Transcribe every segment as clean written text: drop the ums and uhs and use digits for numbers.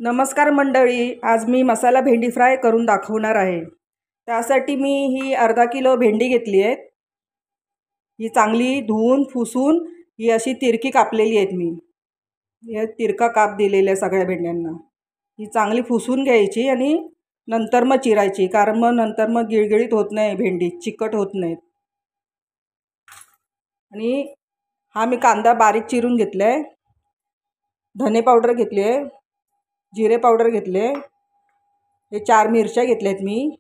नमस्कार मंडळी, आज मी मसाला भेंडी फ्राय करून दाखवणार आहे। त्यासाठी मी ही अर्धा किलो भेंडी घेतली आहे। ही चांगली धुवून पुसून ही अशी तिरकी कापलेली आहेत। मी हे तिरका काप दिलेले आहे सगळ्या भेंड्यांना। ही चांगली पुसून घ्यायची आणि नंतर मग चिरायची, कारण मग नंतर मग गिळगिळीत होत नाही, भेंडी चिकट होत नाहीत। आणि हा मी कांदा बारीक चिरून घेतलाय, धने पावडर घेतली आहे, जिरे पावडर घेतले, हे 4 मिरच्या घेतल्यात, मी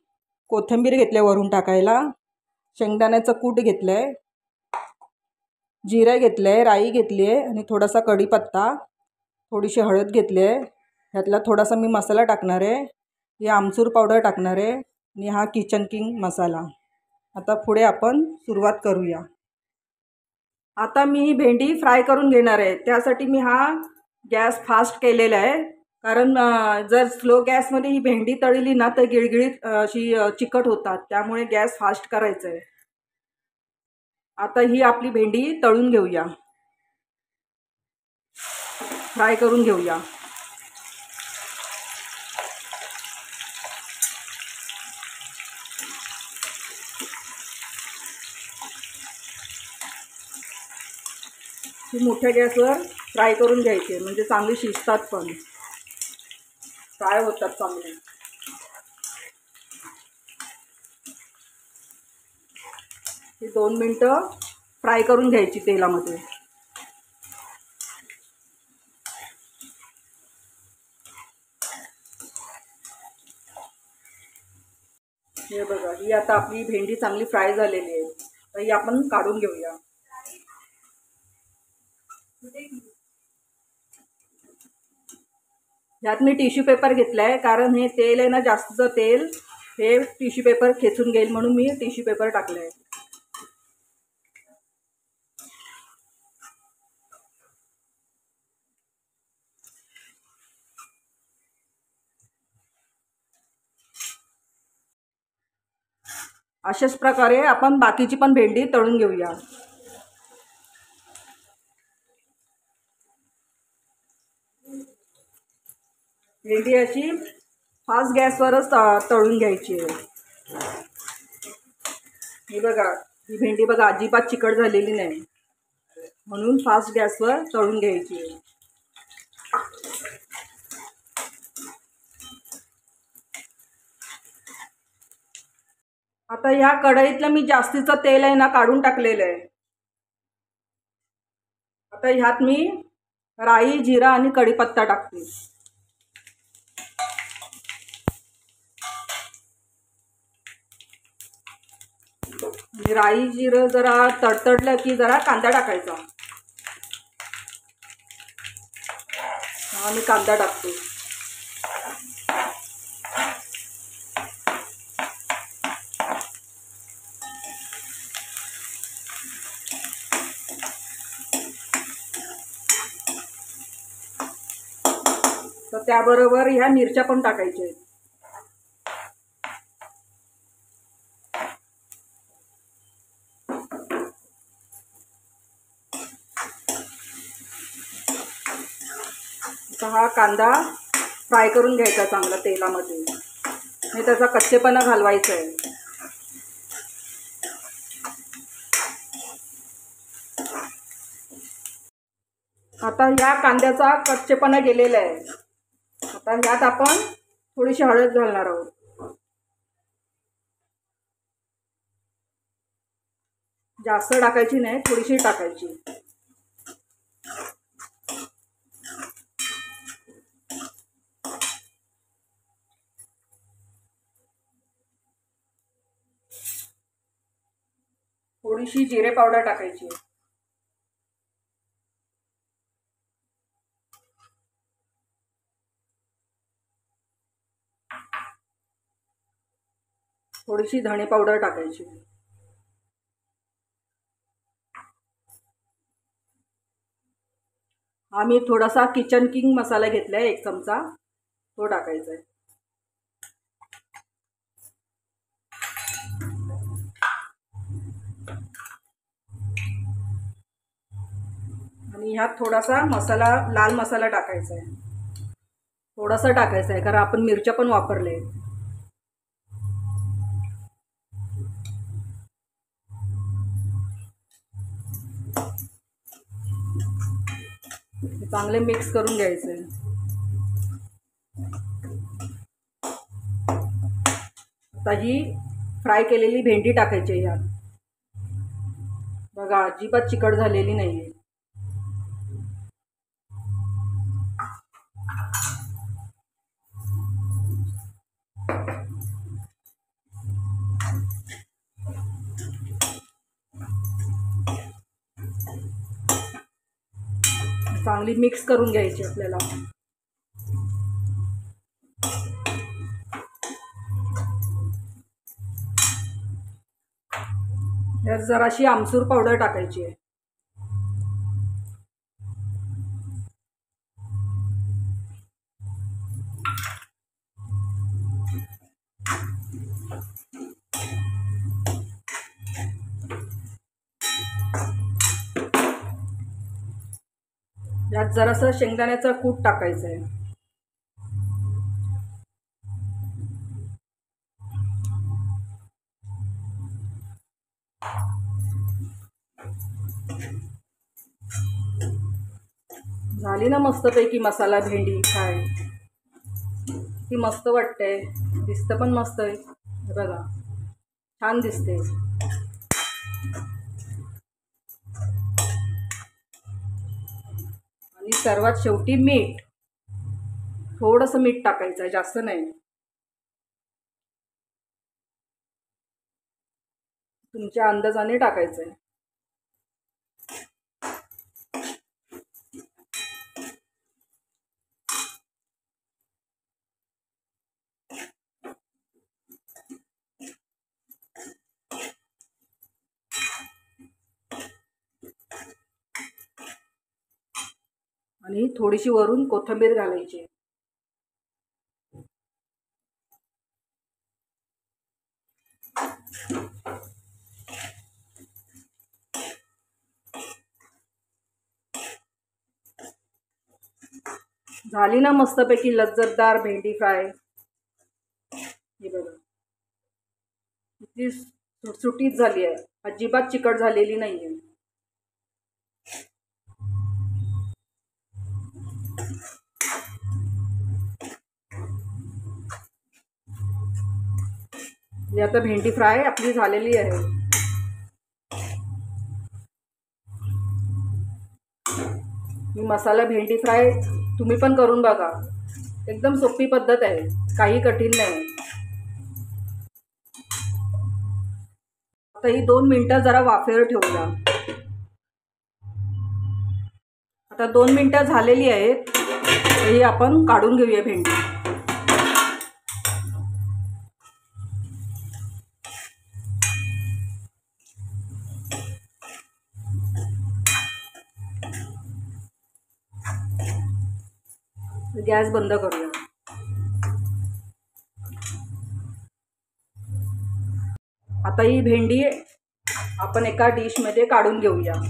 कोथिंबीर घेतले वरून टाकायला, शेंगदाण्याचं कूट घेतलंय, जिरे घेतले, राई घेतली आहे आणि थोडासा कढीपत्ता, थोडीशी हळद घेतली आहे। ह्यातला थोडासा मी मसाला टाकणार आहे, हे आमचूर पावडर टाकणार आहे आणि हा किचन किंग मसाला। आता पुढे आपण सुरुवात करूया। आता मी ही भेंडी फ्राय करून घेणार आहे। त्यासाठी मी हा गॅस फास्ट केलेला आहे, कारण जर स्लो गॅसमध्ये ही भेंडी तळली ना तर गिळगिळीत अशी चिकट होतात, त्यामुळे गॅस फास्ट करायचा आहे। आता ही आपली भेंडी तळून घेऊया, फ्राय करून घेऊया। ही मोठ्या गॅसवर फ्राय करून घ्यायची, म्हणजे चांगली शिजतात, पण फ्राय होतात चांगले। ही 2 मिनिटं फ्राय करून घ्यायची तेलामध्ये। हे बघा, ही आता आपली भेंडी चांगली फ्राय झालेली आहे, तर ही आपण काढून घेऊया। यात मी टिश्यू पेपर घेतलाय, कारण हे तेल आहे ना, जास्तचं तेल हे टिश्यू पेपर खेचून घेईल, म्हणून मी टिश्यू पेपर टाकलाय। अशाच प्रकारे आपण बाकीची पण भेंडी तळून घेऊया। भेंडी अशी फास्ट गॅसवरच तळून घ्यायची आहे। हे बघा, ही भेंडी बघा अजिबात चिकट झालेली नाही, म्हणून फास्ट गॅसवर तळून घ्यायची आहे। आता ह्या कढईतलं मी जास्तीचं तेल आहे ना काढून टाकलेलं आहे। आता ह्यात मी राई, जिरा आणि कढीपत्ता टाकते। राई जिरं जरा तडतडलं की जरा कांदा टाकायचा। मी कांदा टाकते। तर त्याबरोबर ह्या मिरच्या पण टाकायच्या आहेत। हा कांदा फ्राय करून घ्यायचा चांगला तेलामध्ये, आणि त्याचा कच्चेपणा घालवायचा आहे। आता ह्या कांद्याचा कच्चेपणा गेलेला आहे। आता ह्यात आपण थोडीशी हळद घालणार आहोत, जास्त टाकायची नाही, थोडीशी टाकायची। थोडीशी जिरे पावडर टाकायची, थोडीशी धणे पावडर टाकायची। आम्ही थोडासा किचन किंग मसाला घेतलाय, 1 चमचा, तो टाकायचा आहे। आणि ह्यात थोडासा मसाला, लाल मसाला टाकायचा आहे। थोडासा टाकायचा आहे कारण आपण मिरच्या पण वापरल्या आहेत. चांगले मिक्स करून घ्यायचे. आता ही फ्राय केलेली भेंडी टाकायची यात. बघा अजिबात चिकट झालेली नाही आहे. चांगली मिक्स करून घ्यायची आपल्याला. यात जराशी आमचूर पावडर टाकायची आहे. यात जरासं शेंगदाण्याचा कूट टाकायचं आहे. झाली ना मस्तपैकी मसाला भेंडी फ्राय. ती मस्त वाटते, दिसतं पण मस्त आहे. बघा छान दिसते. आणि सर्वात शेवटी मीठ, थोडंसं मीठ टाकायचं आहे, जास्त नाही. तुमच्या अंदाजाने टाकायचं आहे. आणि थोडीशी वरून कोथिंबीर घालायची. झाली ना मस्तपैकी लज्जतदार भेंडी फ्राय. हे बघा किती सुटसुटीत झाली आहे, अजिबात चिकट झालेली नाही आहे. ही आता भेंडी फ्राय आपली झालेली आहे. ही मसाला भेंडी फ्राय तुम्ही पण करून बघा. एकदम सोपी पद्धत आहे, काही कठीण नाही. आता ही 2 मिनिटं जरा वाफेवर ठेवूया. आता 2 मिनिटं झालेली आहेत. ही आपण काढून घेऊया भेंडी. गॅस बंद करूया. आता ही भेंडी आपण एका डिशमध्ये काढून घेऊया.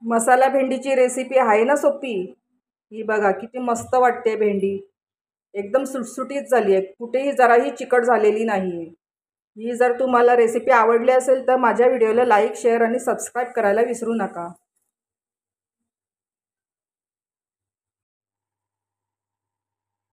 मसाला भेंडीची रेसिपी आहे ना सोपी. ही बघा किती मस्त वाटते भेंडी, एकदम सुटसुटीत झाली आहे, कुठेही जराही चिकट झालेली नाही आहे. ही जर तुम्हाला रेसिपी आवडली असेल तर माझ्या व्हिडिओला लाईक, शेअर आणि सबस्क्राईब करायला विसरू नका.